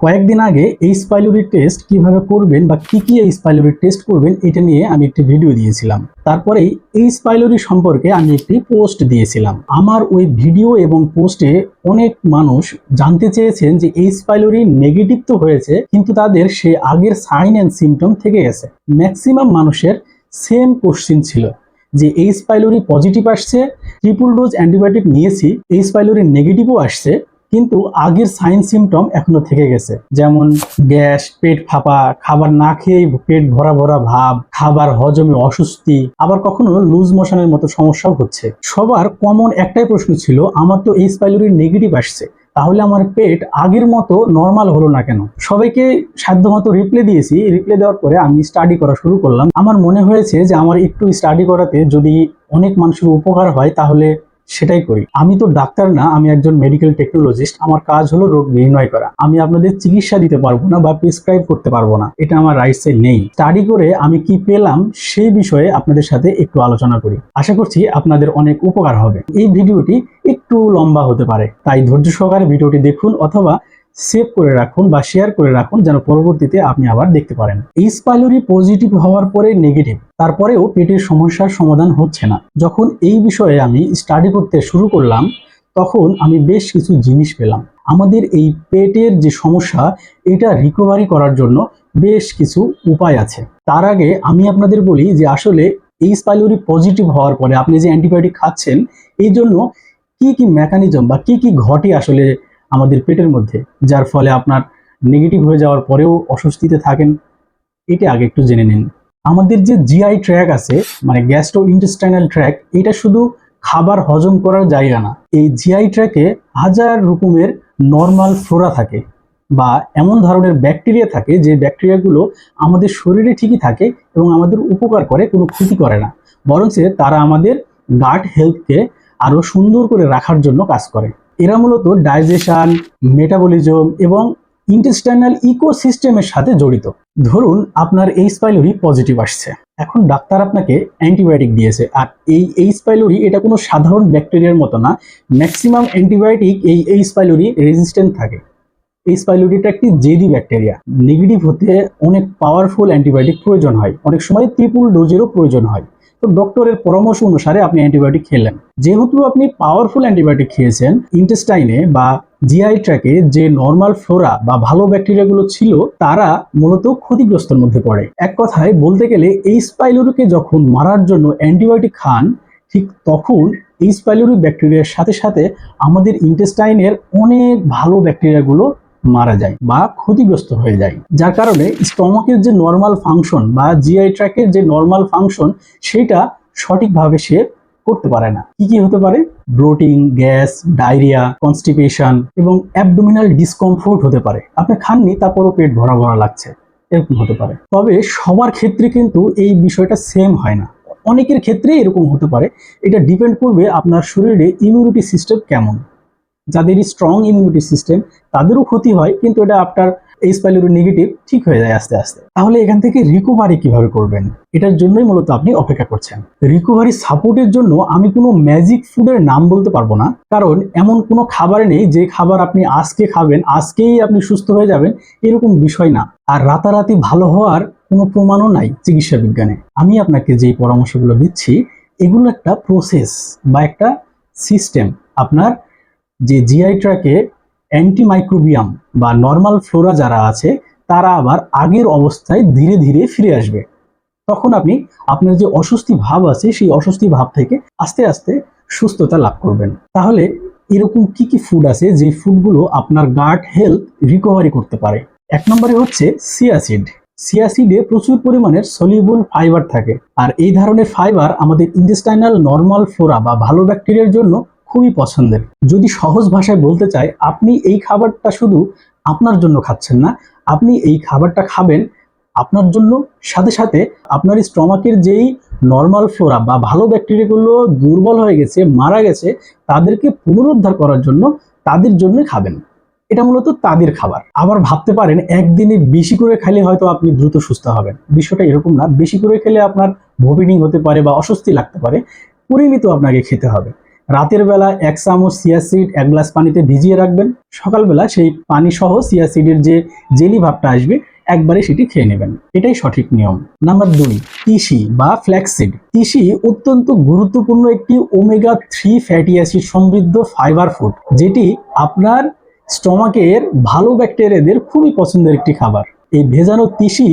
কয়েকদিন আগে H pylori test কিভাবে করবেন বা কি এইচ পাইলোরি টেস্ট করবেন এটা নিয়ে আমি একটি ভিডিও দিয়েছিলাম। তারপরেই এইচ পাইলোরি সম্পর্কে আমি একটি পোস্ট দিয়েছিলাম। আমার ওই ভিডিও এবং পোস্টে অনেক মানুষ জানতে চেয়েছেন যে এইচ পাইলোরি নেগেটিভ তো হয়েছে, কিন্তু তাদের সে আগের সাইন অ্যান্ড সিমটম থেকে গেছে। ম্যাক্সিমাম মানুষের সেম কোশ্চিন ছিল যে এইচ পাইলোরি পজিটিভ আসছে, ট্রিপল ডোজ অ্যান্টিবায়োটিক নিয়েছি, এইচ পাইলোরি নেগেটিভও আসছে, কিন্তু আগের সাইন সিমটম এখনো থেকে গেছে। যেমন গ্যাস, পেট ফাঁপা, খাবার না খেয়ে পেট ভরা ভরা ভাব, খাবার হজমে অস্বস্তি, আবার কখনো লুজ মোশনের মতো সমস্যাও হচ্ছে। সবার কমন একটাই প্রশ্ন ছিল, আমার তো এইচ পাইলোরি নেগেটিভ আসছে, তাহলে আমার পেট আগের মতো নর্মাল হলো না কেন? সবাইকে সাধ্যমতো রিপ্লাই দিয়েছি। রিপ্লাই দেওয়ার পরে আমি স্টাডি করা শুরু করলাম। আমার মনে হয়েছে যে আমার একটু স্টাডি করাতে যদি অনেক মানুষের উপকার হয় তাহলে সেটাই করি। আমি তো ডাক্তার না, আমি একজন মেডিকেল টেকনোলজিস্ট। আমার কাজ হলো রোগ নির্ণয় করা। আমি আপনাদের চিকিৎসা দিতে পারবো না বা প্রেসক্রাইব করতে পারবো না, এটা আমার রাইটসে নেই। স্টাডি করে আমি কি পেলাম সেই বিষয়ে আপনাদের সাথে একটু আলোচনা করি। আশা করছি আপনাদের অনেক উপকার হবে। এই ভিডিওটি একটু লম্বা হতে পারে, তাই ধৈর্য সহকারে ভিডিওটি দেখুন অথবা সেভ করে রাখুন বা শেয়ার করে রাখুন, যেন পরবর্তীতে আপনি আবার দেখতে পারেন। এইচ পাইলোরি পজিটিভ হওয়ার পরে নেগেটিভ, তারপরেও পেটের সমস্যার সমাধান হচ্ছে না। যখন এই বিষয়ে আমি স্টাডি করতে শুরু করলাম তখন আমি বেশ কিছু জিনিস পেলাম। আমাদের এই পেটের যে সমস্যা, এটা রিকভারি করার জন্য বেশ কিছু উপায় আছে। তার আগে আমি আপনাদের বলি যে আসলে এইচ পাইলোরি পজিটিভ হওয়ার পরে আপনি যে অ্যান্টিবায়োটিক খাচ্ছেন, এই জন্য কি মেকানিজম বা কি ঘটে আসলে আমাদের পেটের মধ্যে, যার ফলে আপনার নেগেটিভ হয়ে যাওয়ার পরেও অস্বস্তিতে থাকেন, এটা আগে একটু জেনে নিন। আমাদের যে জিআই ট্র্যাক আছে, মানে গ্যাস্ট্রো ইন্টেস্টাইনাল ট্র্যাক, এটা শুধু খাবার হজম করার জায়গা না। এই জিআই ট্র্যাকে হাজার রকমের নর্মাল ফ্লোরা থাকে বা এমন ধরনের ব্যাকটেরিয়া থাকে যে ব্যাকটেরিয়াগুলো আমাদের শরীরে ঠিকই থাকে এবং আমাদের উপকার করে, কোনো ক্ষতি করে না, বরঞ্চ তারা আমাদের গাট হেলথকে আরো সুন্দর করে রাখার জন্য কাজ করে। এরা মূলত ডাইজেশন, মেটাবলিজম এবং ইন্টেস্টাইনাল ইকোসিস্টেমের সাথে জড়িত। ধরুন আপনার এইচ পাইলোরি পজিটিভ আসছে, এখন ডাক্তার আপনাকে অ্যান্টিবায়োটিক দিয়েছে, আর এই এইচ পাইলোরি এটা কোনো সাধারণ ব্যাকটেরিয়ার মতো না। ম্যাক্সিমাম অ্যান্টিবায়োটিক এই এইচ পাইলোরি রেজিস্ট্যান্ট থাকে। এইচ পাইলোরিটা একটি জেদি ব্যাকটেরিয়া। নেগেটিভ হতে অনেক পাওয়ারফুল অ্যান্টিবায়োটিক প্রয়োজন হয়, অনেক সময় ট্রিপল ডোজেরও প্রয়োজন হয়। তো ডক্টরের পরামর্শ অনুসারে আপনি অ্যান্টিবায়োটিক খেলেন। যেহেতু আপনি পাওয়ারফুল অ্যান্টিবায়োটিক খেয়েছেন, ইন্টেস্টাইনে বা জিআই ট্র্যাকে যে নর্মাল ফ্লোরা বা ভালো ব্যাকটেরিয়াগুলো ছিল তারা মূলত ক্ষতিগ্রস্তের মধ্যে পড়ে। এক কথায় বলতে গেলে এইচ পাইলোরিকে যখন মারার জন্য অ্যান্টিবায়োটিক খান, ঠিক তখন এইচ পাইলোরি ব্যাকটেরিয়ার সাথে সাথে আমাদের ইন্টেস্টাইনের অনেক ভালো ব্যাকটেরিয়াগুলো মারা যায় বা ক্ষতিগ্রস্ত হয়ে যায়, যার কারণে স্টমাকের যে নর্মাল ফাংশন বা জিআই ট্র্যাকের যে নর্মাল ফাংশন সেটা সঠিকভাবে সে করতে পারে না। কি হতে পারে? ব্লোটিং, গ্যাস, ডায়রিয়া, কনস্টিপেশন এবং অ্যাবডোমিনাল ডিসকমফোর্ট হতে পারে। আপনি খাননি তারপরও পেট ভরা ভরা লাগছে, এরকম হতে পারে। তবে সবার ক্ষেত্রে কিন্তু এই বিষয়টা সেম হয় না, অনেকের ক্ষেত্রে এরকম হতে পারে। এটা ডিপেন্ড করবে আপনার শরীরে ইমিউনিটি সিস্টেম কেমন। যাদের স্ট্রং ইমিউনিটি সিস্টেম তাদেরও ক্ষতি হয়, কিন্তু এটা আপনার এইচ পাইলোরি নেগেটিভ ঠিক হয়ে যায় আস্তে আস্তে। তাহলে এখান থেকে রিকভারি কিভাবে করবেন, এটার জন্যই মূলত আপনি অপেক্ষা করছেন। রিকভারি সাপোর্টের জন্য আমি কোনো ম্যাজিক ফুডের নাম বলতে পারবো না, কারণ এমন কোনো খাবার নেই যে খাবার আপনি আজকে খাবেন আজকেই আপনি সুস্থ হয়ে যাবেন, এরকম বিষয় না। আর রাতারাতি ভালো হওয়ার কোনো প্রমাণও নাই চিকিৎসা বিজ্ঞানে। আমি আপনাকে যেই পরামর্শগুলো দিচ্ছি এগুলো একটা প্রসেস বা একটা সিস্টেম। আপনার যে জিআই ট্র্যাকে অ্যান্টিমাইক্রোবিয়াম বা নর্মাল ফ্লোরা যারা আছে তারা আবার আগের অবস্থায় ধীরে ধীরে ফিরে আসবে। তখন আপনি আপনার যে অস্বস্তি ভাব আছে সেই অস্বস্তি ভাব থেকে আস্তে আস্তে সুস্থতা লাভ করবেন। তাহলে এরকম কি ফুড আছে যে ফুডগুলো আপনার গাট হেলথ রিকভারি করতে পারে? এক নম্বরে হচ্ছে সিয়াসিড। সিয়াসিডে প্রচুর পরিমাণের সলিউবল ফাইবার থাকে, আর এই ধরনের ফাইবার আমাদের ইন্টেস্টাইনাল নর্মাল ফ্লোরা বা ভালো ব্যাকটেরিয়ার জন্য খুবই পছন্দের। যদি সহজ ভাষায় বলতে চাই, আপনি এই খাবারটা শুধু আপনার জন্য খাচ্ছেন না, আপনি এই খাবারটা খাবেন আপনার জন্য, সাথে সাথে আপনার স্টমাকের যেই নর্মাল ফ্লোরা বা ভালো ব্যাকটেরিয়াগুলো দুর্বল হয়ে গেছে, মারা গেছে, তাদেরকে পুনরুদ্ধার করার জন্য তাদের জন্য খাবেন। এটা মূলত তাদের খাবার। আবার ভাবতে পারেন একদিনে বেশি করে খেলে হয়তো আপনি দ্রুত সুস্থ হবেন, বিষয়টা এরকম না। বেশি করে খেলে আপনার ভমিটিং হতে পারে বা অস্বস্তি লাগতে পারে, পরিমিত আপনাকে খেতে হবে। রাতের বেলা 1 চামচ চিয়া সিড 1 গ্লাস পানিতে ভিজিয়ে রাখবেন, সকালবেলা সেই পানি সহ চিয়া সিডের যে জেলি ভাবটা আসবে একবারে সেটি খেয়ে নেবেন, এটাই সঠিক নিয়ম। নাম্বার 2, তিসি বা ফ্ল্যাক্সিড। তিসি অত্যন্ত গুরুত্বপূর্ণ একটি ওমেগা 3 ফ্যাটি অ্যাসিড সমৃদ্ধ ফাইবার ফুড, যেটি আপনার স্টমাকের ভালো ব্যাকটেরিয়াদের খুবই পছন্দের একটি খাবার। এই ভেজানো তিসি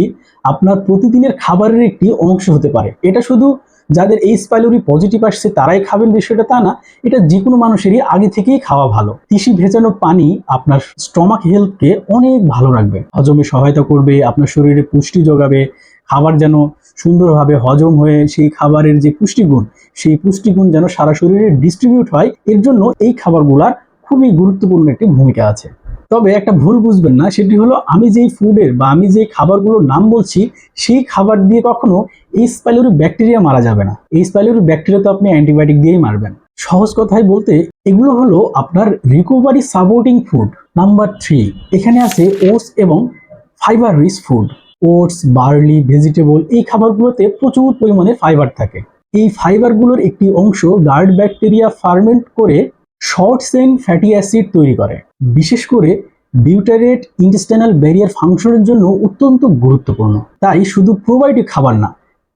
আপনার প্রতিদিনের খাবারের একটি অংশ হতে পারে। এটা শুধু যাদের এইচ পাইলোরি পজিটিভ আসছে তারাই খাবেন বিষয়টা তা না, এটা যে কোনো মানুষেরই আগে থেকেই খাওয়া ভালো। তিসি ভেজানো পানি আপনার স্টমাক হেলথকে অনেক ভালো রাখবে, হজমে সহায়তা করবে, আপনার শরীরে পুষ্টি যোগাবে, খাবার যেন সুন্দরভাবে হজম হয়ে সেই খাবারের যে পুষ্টিগুণ সেই পুষ্টিগুণ যেন সারা শরীরে ডিস্ট্রিবিউট হয়, এর জন্য এই খাবারগুলার খুবই গুরুত্বপূর্ণ একটি ভূমিকা আছে। তবে একটা ভুল বুঝবেন না, সেটি হলো আমি যেই ফুডের বা আমি যেই খাবারগুলোর নাম বলছি সেই খাবার দিয়ে কখনো এইচ পাইলোরি ব্যাকটেরিয়া মারা যাবে না। এইচ পাইলোরি ব্যাকটেরিয়া তো আপনি অ্যান্টিবায়োটিক দিয়েই মারবেন। সহজ কথায় বলতে এগুলো হলো আপনার রিকভারি সাপোর্টিং ফুড। নাম্বার 3, এখানে আছে ওটস এবং fibre rich food. Oats, barley, vegetable এই খাবারগুলোতে প্রচুর পরিমাণে ফাইবার থাকে। এই ফাইবারগুলোর একটি অংশ গার্ড ব্যাকটেরিয়া ফার্মেন্ট করে শর্ট চেইন ফ্যাটি অ্যাসিড তৈরি করে, বিশেষ করে বিউটারেট ইন্টেস্টাইনাল ব্যারিয়ার ফাংশনের জন্য অত্যন্ত গুরুত্বপূর্ণ। তাই শুধু প্রোবায়োটিক খাবার না,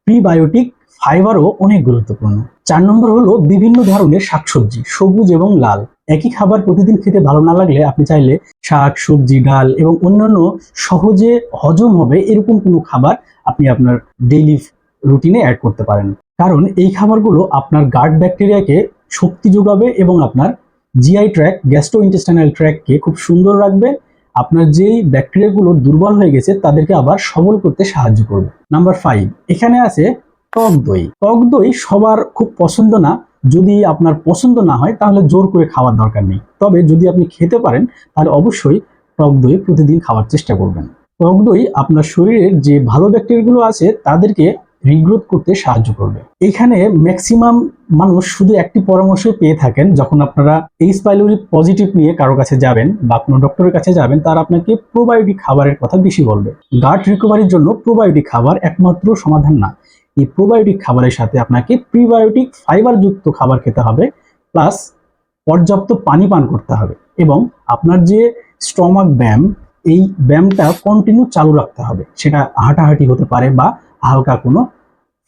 প্রিবায়োটিক ফাইবারও অনেক গুরুত্বপূর্ণ। 4 নম্বর হলো বিভিন্ন ধরনের শাকসবজি, সবুজ এবং লাল। একই খাবার প্রতিদিন খেতে ভালো না লাগলে আপনি চাইলে শাক, সবজি, ডাল এবং অন্যান্য সহজে হজম হবে এরকম কোনো খাবার আপনি আপনার ডেইলি রুটিনে অ্যাড করতে পারেন, কারণ এই খাবারগুলো আপনার গার্ড ব্যাকটেরিয়াকে শক্তি যোগাবে এবং আপনার জিআই ট্র্যাক, গ্যাস্ট্রো ইন্টেস্টাইনাল ট্র্যাককে খুব সুন্দর রাখবে। আপনার যেই ব্যাকটেরিয়াগুলো দুর্বল হয়ে গেছে তাদেরকে আবার সবল করতে সাহায্য করবে। নাম্বার 5, এখানে আছে টক দই। টক দই সবার খুব পছন্দ না, যদি আপনার পছন্দ না হয় তাহলে জোর করে খাওয়ার দরকার নেই। তবে যদি আপনি খেতে পারেন তাহলে অবশ্যই টক দই প্রতিদিন খাওয়ার চেষ্টা করবেন। টক দই আপনার শরীরের যে ভালো ব্যাকটেরিয়াগুলো আছে তাদেরকে রিগ্রোথ করতে সাহায্য করবে। এখানে ম্যাক্সিমাম মানুষ শুধু একটি পরামর্শ পেয়ে থাকেন, যখন আপনারা এইচ পাইলোরি পজিটিভ নিয়ে কারো কাছে যাবেন বা কোনো ডক্টরের কাছে যাবেন, তারা আপনাকে প্রোবায়োটিক খাবারের কথা বেশি বলবে। গাট রিকভারির জন্য প্রোবায়োটিক খাবার একমাত্র সমাধান না, এই প্রোবায়োটিক খাবারের সাথে আপনাকে প্রিবায়োটিক ফাইবার যুক্ত খাবার খেতে হবে, প্লাস পর্যাপ্ত পানি পান করতে হবে এবং আপনার যে স্টমাক ব্যায়াম, এই ব্যায়ামটা কন্টিনিউ চালু রাখতে হবে। সেটা হাঁটাহাঁটি হতে পারে বা হালকা কোনো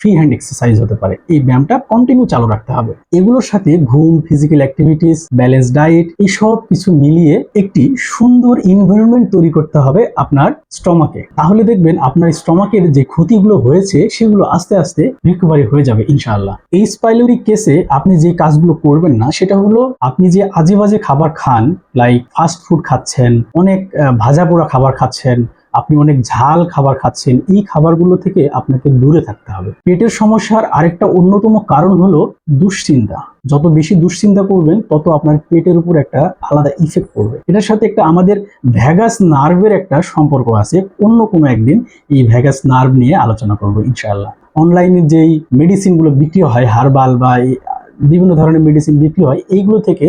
ফ্রি হ্যান্ড এক্সারসাইজ হতে পারে, এই ব্যায়ামটা কন্টিনিউ চালু রাখতে হবে। এগুলোর সাথে ঘুম, ফিজিক্যাল অ্যাক্টিভিটিস, ব্যালেন্স ডায়েট এইসব কিছু মিলিয়ে একটি সুন্দর এনভায়রনমেন্ট তৈরি করতে হবে আপনার স্টমাকে। তাহলে দেখবেন আপনার স্টমাকের যে ক্ষতিগুলো হয়েছে সেগুলো আস্তে আস্তে রিকভারি হয়ে যাবে ইনশাআল্লাহ। এইচ পাইলোরি কেসে আপনি যে কাজগুলো করবেন না সেটা হলো আপনি যে আজে বাজে খাবার খান, লাইক ফাস্ট ফুড খাচ্ছেন, অনেক ভাজা পোড়া খাবার খাচ্ছেন, আপনি অনেক ঝাল খাবার খাচ্ছেন, এই খাবারগুলো থেকে আপনাকে দূরে থাকতে হবে। পেটের সমস্যার আরেকটা অন্যতম কারণ হলো দুশ্চিন্তা। যত বেশি দুশ্চিন্তা করবেন তত আপনার পেটের উপর একটা আলাদা ইফেক্ট পড়বে। এটার সাথে একটা আমাদের ভ্যাগাস নার্ভের একটা সম্পর্ক আছে। অন্য কোনো একদিন এই ভ্যাগাস নার্ভ নিয়ে আলোচনা করবো ইনশাআল্লাহ। অনলাইনে যেই মেডিসিনগুলো বিক্রি হয়, হার্বাল বা বিভিন্ন ধরনের মেডিসিন বিক্রি হয়, এইগুলো থেকে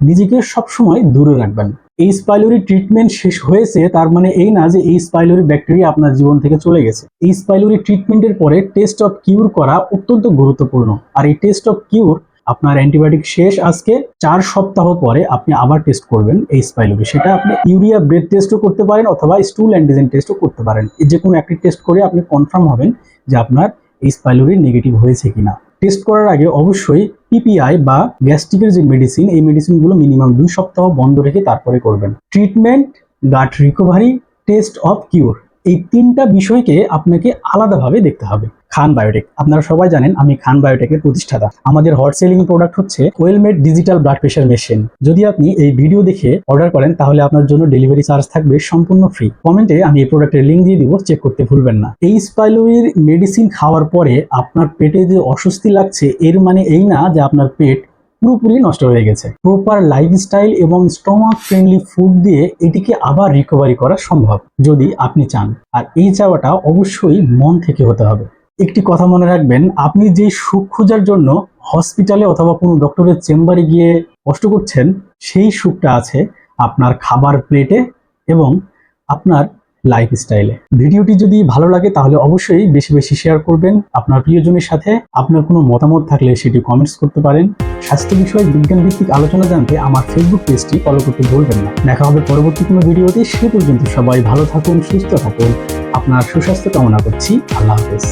নিজেকে সবসময় দূরে রাখবেন। এইচ পাইলোরি ট্রিটমেন্ট শেষ হয়েছে তার মানে এই না যে এইচ পাইলোরি ব্যাকটেরিয়া আপনার জীবন থেকে চলে গেছে। এইচ পাইলোরি ট্রিটমেন্টের পরে টেস্ট অফ কিউর করা অত্যন্ত গুরুত্বপূর্ণ। আর এই টেস্ট অফ কিউর আপনার অ্যান্টিবায়োটিক শেষ আজকে 4 সপ্তাহ পরে আপনি আবার টেস্ট করবেন এইচ পাইলোরি। সেটা আপনি ইউরিয়া ব্রেথ টেস্টও করতে পারেন অথবা স্টুল অ্যান্টিজেন টেস্টও করতে পারেন। এই যে কোনো একটি টেস্ট করে আপনি কনফার্ম হবেন যে আপনার এইচ পাইলোরি নেগেটিভ হয়েছে কিনা। টেস্ট করার আগে অবশ্যই পিপিআই বা গ্যাস্ট্রিকের যে মেডিসিন, এই মেডিসিনগুলো মিনিমাম 2 সপ্তাহ বন্ধ রেখে তারপরে করবেন। Treatment, gut recovery, test of cure, এই 3টা বিষয়কে আপনাকে আলাদাভাবে দেখতে হবে। খান বায়োটেক, আপনারা সবাই জানেন আমি খান বায়োটেকের প্রতিষ্ঠাতা। আমাদের হট সেলিং প্রোডাক্ট হচ্ছে ওয়েলমেড ডিজিটাল ব্লাড প্রেশার মেশিন। যদি আপনি এই ভিডিও দেখে অর্ডার করেন তাহলে আপনার জন্য ডেলিভারি চার্জ থাকবে সম্পূর্ণ ফ্রি। কমেন্টে আমি এই প্রোডাক্টের লিঙ্ক দিয়ে দিব, চেক করতে ভুলবেন না। এইচ পাইলোরির মেডিসিন খাওয়ার পরে আপনার পেটে যে অস্বস্তি লাগছে এর মানে এই না যে আপনার পেট পুরোপুরি নষ্ট হয়ে গেছে। প্রপার লাইফস্টাইল এবং স্টমাক ফ্রেন্ডলি ফুড দিয়ে এটিকে আবার রিকভারি করা সম্ভব যদি আপনি চান। আর এই চাওয়াটা অবশ্যই মন থেকে হতে হবে। একটি কথা মনে রাখবেন, আপনি যে সুখ খোঁজার জন্য হসপিটালে অথবা কোনো ডক্টরের চেম্বারে গিয়ে কষ্ট করছেন, সেই সুখটা আছে আপনার খাবার প্লেটে এবং আপনার লাইফস্টাইলে। ভিডিওটি যদি ভালো লাগে তাহলে অবশ্যই বেশি বেশি শেয়ার করবেন আপনার প্রিয়জনের সাথে। আপনার কোনো মতামত থাকলে সেটি কমেন্টস করতে পারেন। স্বাস্থ্য বিষয়ক বিজ্ঞান ভিত্তিক আলোচনা জানতে আমার ফেসবুক পেজটি ফলো করতে ভুলবেন না। দেখা হবে পরবর্তী কোনো ভিডিওতে। সে পর্যন্ত সবাই ভালো থাকুন, সুস্থ থাকুন। আপনার সুস্বাস্থ্য কামনা করছি। আল্লাহ হাফেজ।